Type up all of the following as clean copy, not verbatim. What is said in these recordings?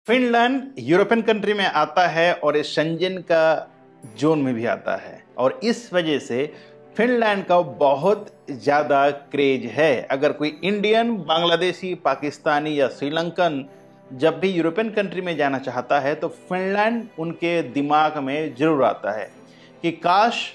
Finland European country में आता है और इस शेंजन का जोन में भी आता है और इस वजह से फिनलैंड का बहुत ज़्यादा क्रेज है। अगर कोई इंडियन, बांग्लादेशी, पाकिस्तानी या श्रीलंकन जब भी यूरोपियन कंट्री में जाना चाहता है तो फिनलैंड उनके दिमाग में जरूर आता है कि काश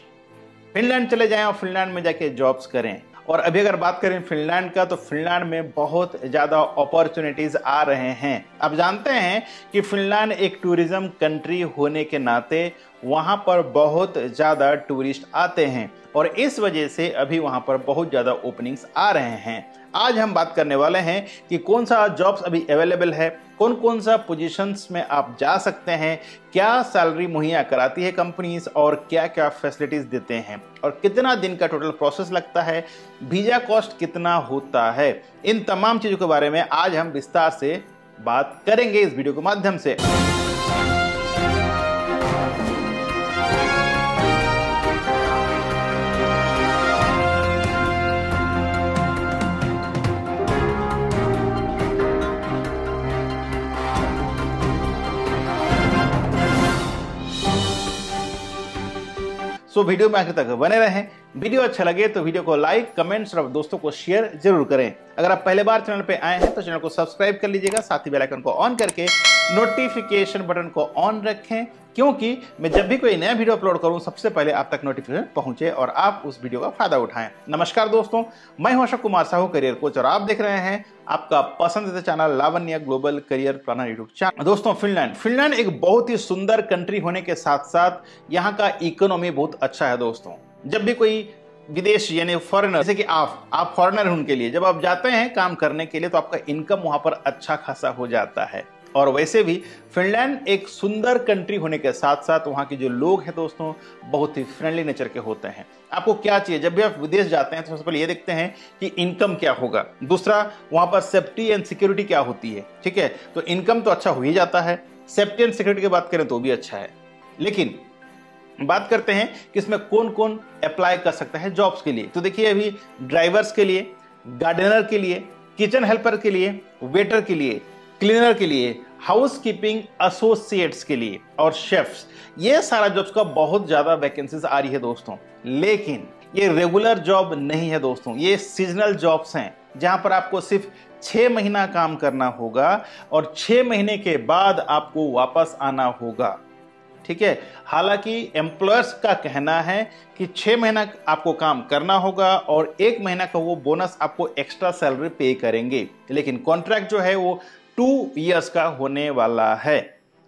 फिनलैंड चले जाएं और फिनलैंड में जाके जॉब्स करें। और अभी अगर बात करें फिनलैंड का तो फिनलैंड में बहुत ज़्यादा अपॉर्चुनिटीज़ आ रहे हैं। आप जानते हैं कि फिनलैंड एक टूरिज्म कंट्री होने के नाते वहाँ पर बहुत ज़्यादा टूरिस्ट आते हैं और इस वजह से अभी वहाँ पर बहुत ज़्यादा ओपनिंग्स आ रहे हैं। आज हम बात करने वाले हैं कि कौन सा जॉब्स अभी अवेलेबल है, कौन कौन सा पोजीशंस में आप जा सकते हैं, क्या सैलरी मुहैया कराती है कंपनीज और क्या क्या फैसिलिटीज़ देते हैं और कितना दिन का टोटल प्रोसेस लगता है, वीज़ा कॉस्ट कितना होता है। इन तमाम चीज़ों के बारे में आज हम विस्तार से बात करेंगे इस वीडियो के माध्यम से। वीडियो में आखिर तक बने रहें। वीडियो अच्छा लगे तो वीडियो को लाइक, कमेंट्स और दोस्तों को शेयर जरूर करें। अगर आप पहले बार चैनल पे आए हैं तो चैनल को सब्सक्राइब कर लीजिएगा, साथ ही बेल आइकन को ऑन करके नोटिफिकेशन बटन को ऑन रखें, क्योंकि मैं जब भी कोई नया वीडियो अपलोड करूं सबसे पहले आप तक नोटिफिकेशन पहुंचे और आप उस वीडियो का फायदा उठाएं। नमस्कार दोस्तों, मैं हूं अशोक कुमार साहू, करियर कोच, और आप देख रहे हैं आपका पसंदीदा channel Lavanya global career planner YouTube channel. दोस्तों, फिनलैंड एक बहुत ही सुंदर कंट्री होने के साथ साथ यहाँ का इकोनॉमी बहुत अच्छा है। दोस्तों, जब भी कोई विदेश यानी फॉरेनर, जैसे कि आप फॉरेनर हैं, उनके लिए जब आप जाते हैं काम करने के लिए तो आपका इनकम वहां पर अच्छा खासा हो जाता है। और वैसे भी फिनलैंड एक सुंदर कंट्री होने के साथ साथ वहाँ के जो लोग हैं दोस्तों बहुत ही फ्रेंडली नेचर के होते हैं। आपको क्या चाहिए, जब भी आप विदेश जाते हैं तो सबसे पहले ये देखते हैं कि इनकम क्या होगा, दूसरा वहाँ पर सेफ्टी एंड सिक्योरिटी क्या होती है। ठीक है, तो इनकम तो अच्छा हो ही जाता है, सेफ्टी एंड सिक्योरिटी की बात करें तो भी अच्छा है। लेकिन बात करते हैं कि इसमें कौन कौन अप्लाई कर सकता है जॉब्स के लिए। तो देखिए, अभी ड्राइवर्स के लिए, गार्डनर के लिए, किचन हेल्पर के लिए, वेटर के लिए, क्लीनर के लिए, हाउस कीपिंग एसोसिएट्स के लिए और शेफ्स, ये सारा जॉब्स का बहुत ज्यादा वैकेंसीज आ रही है दोस्तों। लेकिन ये रेगुलर जॉब नहीं है दोस्तों, ये सीजनल जॉब्स हैं जहां पर आपको सिर्फ 6 महीना काम करना होगा और 6 महीने के बाद आपको वापस आना होगा। ठीक है, हालांकि एम्प्लॉयर्स का कहना है कि 6 महीना आपको काम करना होगा और 1 महीना का वो बोनस आपको एक्स्ट्रा सैलरी पे करेंगे, लेकिन कॉन्ट्रैक्ट जो है वो 2 इयर्स का होने वाला है।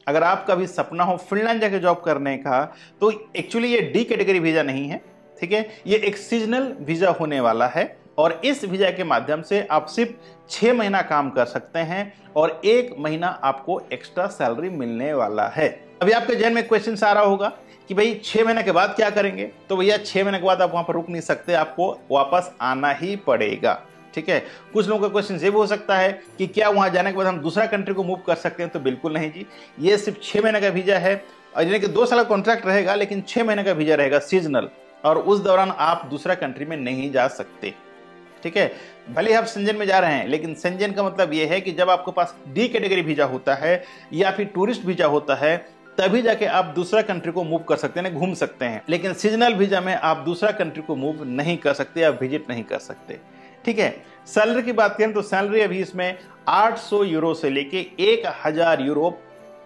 अगर आपका भी सपना हो फिनलैंड जाके जॉब करने का तो एक्चुअली ये डी कैटेगरी वीजा नहीं है। ठीक है, ये एक सीजनल वीजा होने वाला है और इस वीजा के माध्यम से आप सिर्फ 6 महीना काम कर सकते हैं और 1 महीना आपको एक्स्ट्रा सैलरी मिलने वाला है। अभी आपके जहन में क्वेश्चन आ रहा होगा कि भाई 6 महीने के बाद क्या करेंगे। तो भैया 6 महीने के बाद आप वहां पर रुक नहीं सकते, आपको वापस आना ही पड़ेगा। ठीक है, कुछ लोगों का क्वेश्चन ये भी हो सकता है कि क्या वहां जाने के बाद हम दूसरा कंट्री को मूव कर सकते हैं। तो बिल्कुल नहीं जी, ये सिर्फ 6 महीने का वीजा है और यानी कि 2 साल का कॉन्ट्रैक्ट रहेगा, लेकिन 6 महीने का वीजा रहेगा सीजनल, और उस दौरान आप दूसरा कंट्री में नहीं जा सकते। ठीक है, भले आप शेंजन में जा रहे हैं, लेकिन शेंजन का मतलब यह है कि जब आपके पास डी कैटेगरी वीजा होता है या फिर टूरिस्ट वीजा होता है तभी जाके आप दूसरा कंट्री को मूव कर सकते हैं, घूम सकते हैं। लेकिन सीजनल वीजा में आप दूसरा कंट्री को मूव नहीं कर सकते या विजिट नहीं कर सकते। ठीक है, सैलरी की बात करें तो सैलरी अभी इसमें 800 यूरो से लेके 1000 यूरो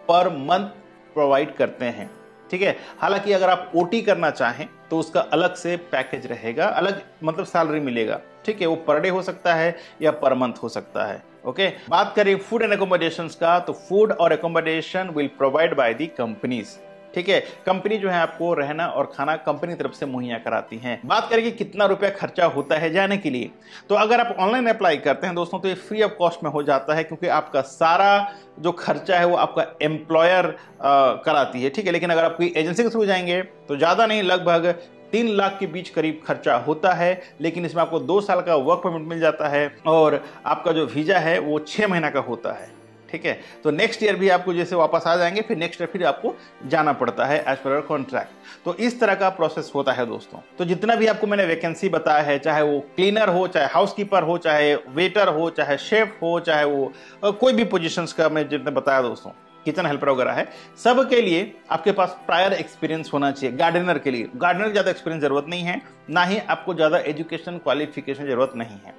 पर मंथ प्रोवाइड करते हैं। ठीक है, हालांकि अगर आप ओटी करना चाहें तो उसका अलग से पैकेज रहेगा, अलग मतलब सैलरी मिलेगा। ठीक है, वो पर डे हो सकता है या पर मंथ हो सकता है। ओके, बात करें फूड एंड एकोमोडेशंस का तो फूड और accommodation will provide by the companies. ठीक है, कंपनी जो है आपको रहना और खाना कंपनी की तरफ से मुहैया कराती हैं। बात करें कि कितना रुपया खर्चा होता है जाने के लिए, तो अगर आप ऑनलाइन अप्लाई करते हैं दोस्तों तो ये फ्री ऑफ कॉस्ट में हो जाता है, क्योंकि आपका सारा जो खर्चा है वो आपका एम्प्लॉयर कराती है। ठीक है, लेकिन अगर आप कोई एजेंसी के थ्रू जाएंगे तो ज़्यादा नहीं, लगभग 3 लाख के बीच करीब खर्चा होता है, लेकिन इसमें आपको 2 साल का वर्क परमिट मिल जाता है और आपका जो वीजा है वो 6 महीना का होता है। ठीक है, तो नेक्स्ट ईयर भी आपको जैसे वापस आ जाएंगे, फिर नेक्स्ट ईयर फिर आपको जाना पड़ता है एज पर कॉन्ट्रैक्ट। तो इस तरह का प्रोसेस होता है दोस्तों। तो जितना भी आपको मैंने वैकेंसी बताया है, चाहे वो क्लीनर हो, चाहे हाउसकीपर हो, चाहे वेटर हो, चाहे शेफ हो, चाहे वो कोई भी पोजीशंस का मैं जितने बताया दोस्तों, किचन हेल्पर वगैरह है, सब के लिए आपके पास प्रायर एक्सपीरियंस होना चाहिए। गार्डनर के लिए, गार्डनर ज़्यादा एक्सपीरियंस जरूरत नहीं है, ना ही आपको ज़्यादा एजुकेशन क्वालिफिकेशन जरूरत नहीं है।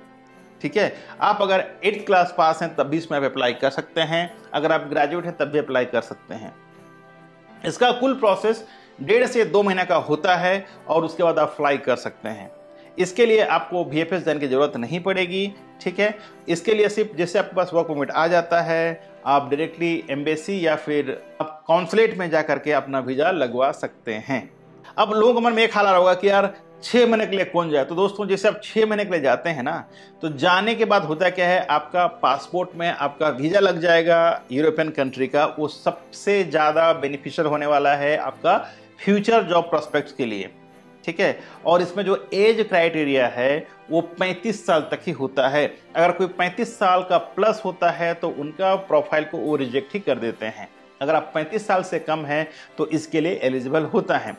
ठीक है, आप अगर 8th क्लास पास हैं तब भी इसमें आप अप्लाई कर सकते हैं, अगर आप ग्रेजुएट हैं तब भी अप्लाई कर सकते हैं। इसका कुल प्रोसेस 1.5 से 2 महीने का होता है और उसके बाद आप अप्लाई कर सकते हैं। इसके लिए आपको VFS देने की जरूरत नहीं पड़ेगी। ठीक है, इसके लिए सिर्फ जैसे आपके पास वर्क परमिट आ जाता है, आप डायरेक्टली एम्बेसी या फिर आप कॉन्सुलेट में जा करके अपना वीजा लगवा सकते हैं। अब लोगों के मन में एक ख्याल आ रहा होगा कि यार 6 महीने के लिए कौन जाए। तो दोस्तों, जैसे आप 6 महीने के लिए जाते हैं ना, तो जाने के बाद होता क्या है, आपका पासपोर्ट में आपका वीजा लग जाएगा यूरोपियन कंट्री का। वो सबसे ज़्यादा बेनिफिशियल होने वाला है आपका फ्यूचर जॉब प्रोस्पेक्ट्स के लिए। ठीक है, और इसमें जो एज क्राइटेरिया है वो 35 साल तक ही होता है। अगर कोई 35 साल का प्लस होता है तो उनका प्रोफाइल को वो रिजेक्ट ही कर देते हैं। अगर आप 35 साल से कम हैं तो इसके लिए एलिजिबल होता है।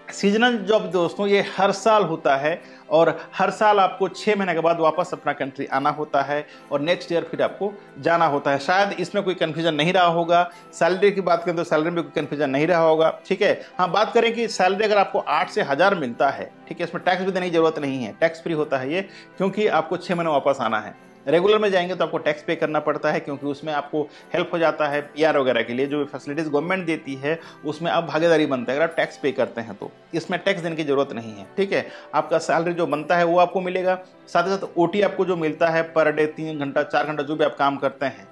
सीजनल जॉब दोस्तों ये हर साल होता है और हर साल आपको 6 महीने के बाद वापस अपना कंट्री आना होता है और नेक्स्ट ईयर फिर आपको जाना होता है। शायद इसमें कोई कन्फ्यूजन नहीं रहा होगा। सैलरी की बात करें तो सैलरी में कोई कन्फ्यूजन नहीं रहा होगा। ठीक है, हाँ, बात करें कि सैलरी अगर आपको 8 से 1000 मिलता है, ठीक है, इसमें टैक्स भी देने की जरूरत नहीं है, टैक्स फ्री होता है ये, क्योंकि आपको 6 महीने वापस आना है। रेगुलर में जाएंगे तो आपको टैक्स पे करना पड़ता है, क्योंकि उसमें आपको हेल्प हो जाता है PR वगैरह के लिए, जो फैसिलिटीज गवर्नमेंट देती है उसमें आप भागीदारी बनता है अगर आप टैक्स पे करते हैं तो। इसमें टैक्स देने की जरूरत नहीं है। ठीक है, आपका सैलरी जो बनता है वो आपको मिलेगा, साथ ही साथ OT आपको जो मिलता है पर डे 3 घंटा 4 घंटा जो भी आप काम करते हैं।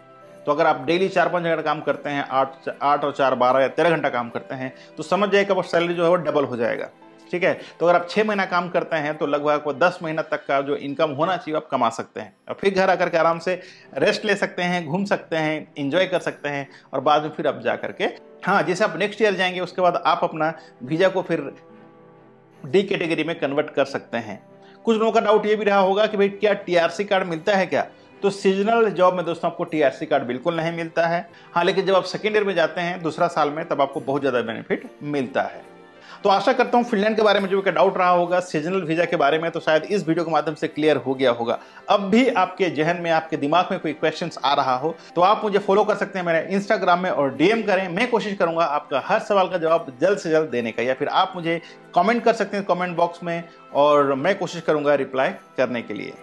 तो अगर आप डेली 4-5 घंटा काम करते हैं, 8 और 4 12 या 13 घंटा काम करते हैं, तो समझ जाइए कि आपका सैलरी जो है वो डबल हो जाएगा। ठीक है, तो अगर आप 6 महीना काम करते हैं तो लगभग आपको 10 महीना तक का जो इनकम होना चाहिए आप कमा सकते हैं और फिर घर आकर के आराम से रेस्ट ले सकते हैं, घूम सकते हैं, इंजॉय कर सकते हैं और बाद में फिर आप जा करके, हाँ, जैसे आप नेक्स्ट ईयर जाएंगे उसके बाद आप अपना वीजा को फिर D कैटेगरी में कन्वर्ट कर सकते हैं। कुछ लोगों का डाउट ये भी रहा होगा कि भाई क्या TRC कार्ड मिलता है क्या? तो सीजनल जॉब में दोस्तों आपको TRC कार्ड बिल्कुल नहीं मिलता है। हाँ, लेकिन जब आप सेकेंड ईयर में जाते हैं, दूसरा साल में, तब आपको बहुत ज़्यादा बेनिफिट मिलता है। तो आशा करता हूं फिनलैंड के बारे में जो डाउट रहा होगा सीजनल वीजा के बारे में, तो शायद इस वीडियो के माध्यम से क्लियर हो गया होगा। अब भी आपके जहन में, आपके दिमाग में कोई क्वेश्चंस आ रहा हो तो आप मुझे फॉलो कर सकते हैं मेरे इंस्टाग्राम में और DM करें। मैं कोशिश करूंगा आपका हर सवाल का जवाब जल्द से जल्द देने का, या फिर आप मुझे कॉमेंट कर सकते हैं कॉमेंट बॉक्स में और मैं कोशिश करूंगा रिप्लाई करने के लिए।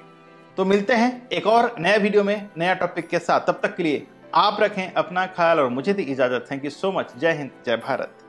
तो मिलते हैं एक और नया वीडियो में नया टॉपिक के साथ। तब तक के लिए आप रखें अपना ख्याल और मुझे दी इजाजत। Thank you so much. जय हिंद, जय भारत।